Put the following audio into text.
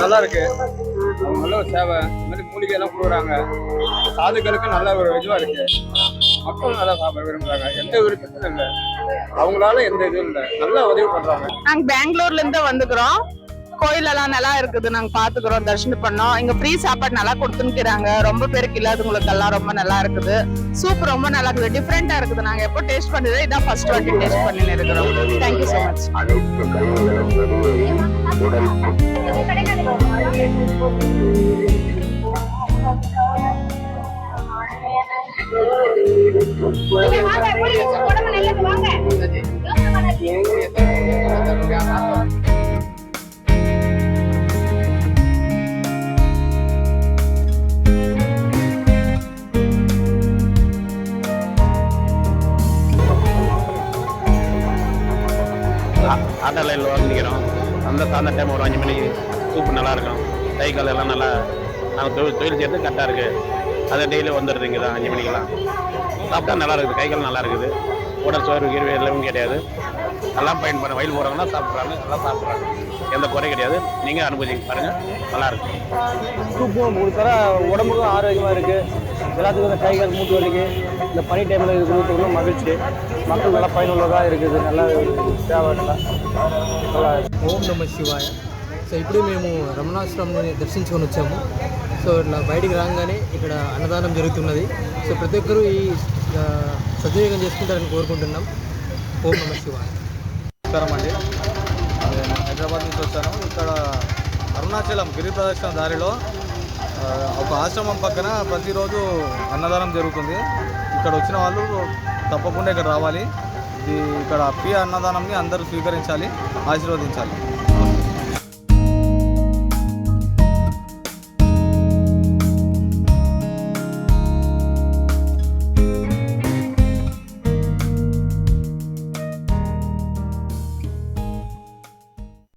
நல்லா இருக்கு. அவங்க நல்ல ஒரு சேவை, இந்த மாதிரி மூலிகை எல்லாம் கொடுக்குறாங்க. சாதுக்களுக்கு நல்ல ஒரு இதுவா இருக்கு. மக்கள் நல்லா சாப்பிட விரும்புறாங்க. எந்த ஒரு பிரச்சனை இல்லை, அவங்களால எந்த இதுவும் இல்லை, நல்லா உதவி பண்றாங்க. நாங்க பெங்களூர்ல இருந்து வந்துக்கிறோம். கோயில் எல்லாம் நல்லா இருக்குது, நாங்க பாத்துக்கிறோம், தரிசனம் பண்ணோம். இங்க ஃப்ரீ சாப்பாடு நல்லா கொடுத்துருக்காங்க. ரொம்ப பேருக்கு இல்லாதவங்களுக்கு எல்லாம் ரொம்ப நல்லா இருக்குது. சூப் ரொம்ப நல்லா இருக்குது, டிஃப்ரெண்டா இருக்குது. நாங்க எப்போ டேஸ்ட் பண்ணது இதான் ஃபர்ஸ்ட் வாட்டி டேஸ்ட் பண்ணி இருக்கிறோம். Thank you so much. ஆட்டோ லைனில் வாங்கிக்கிறோம். அந்த டைம் ஒரு 5 மணிக்கு சூப்பு நல்லா இருக்கும். கை கால் எல்லாம் நல்லா நாங்கள் தொழில் செய்கிறது கரெக்டாக இருக்குது. அதை டெய்லி வந்துடுது. இங்கே தான் 5 மணிக்கெல்லாம் சாப்பிட்டா நல்லா இருக்குது. கை கால் நல்லா இருக்குது. உடல் சோறு கீழ்வு எல்லாம் கிடையாது. எல்லாம் பயன்படுற வயல் போகிறவங்கன்னா சாப்பிட்றாங்க, நல்லா சாப்பிட்றாங்க. எந்த குறை கிடையாது. நீங்கள் அனுபவிச்சு பாருங்கள், நல்லாயிருக்கும். சூப்பும் கொடுத்தா உடம்புக்கும் ஆரோக்கியமாக இருக்குது. எல்லாத்துக்கும் இந்த கைகால் மூட்டு வலிக்கு இந்த பனி டைமில் இது கொடுத்துருக்க மகிழ்ச்சி. மக்கள் நல்லா பயனுள்ளதாக இருக்குது. நல்லா సేవ நல்லா. ఓం నమ శివాయ. సో ఇప్పుడు మేము రమణాశ్రమంని దర్శించుకొని వచ్చాము. సో ఇట్లా బయటికి రాగానే ఇక్కడ అన్నదానం జరుగుతున్నది. సో ప్రతి ఒక్కరూ ఈ సద్వినియోగం చేసుకుంటారని కోరుకుంటున్నాం. ఓం నమ శివాయ. నమస్కారం అండి, నేను హైదరాబాద్ నుంచి వచ్చాను. ఇక్కడ అరుణాచలం గిరి ప్రదక్షిణ దారిలో ఒక ఆశ్రమం పక్కన ప్రతిరోజు అన్నదానం జరుగుతుంది. ఇక్కడ వచ్చిన వాళ్ళు తప్పకుండా ఇక్కడ రావాలి. ఇక్కడ ప్రియ అన్నదానంని అందరూ స్వీకరించాలి, ఆశీర్వదించాలి.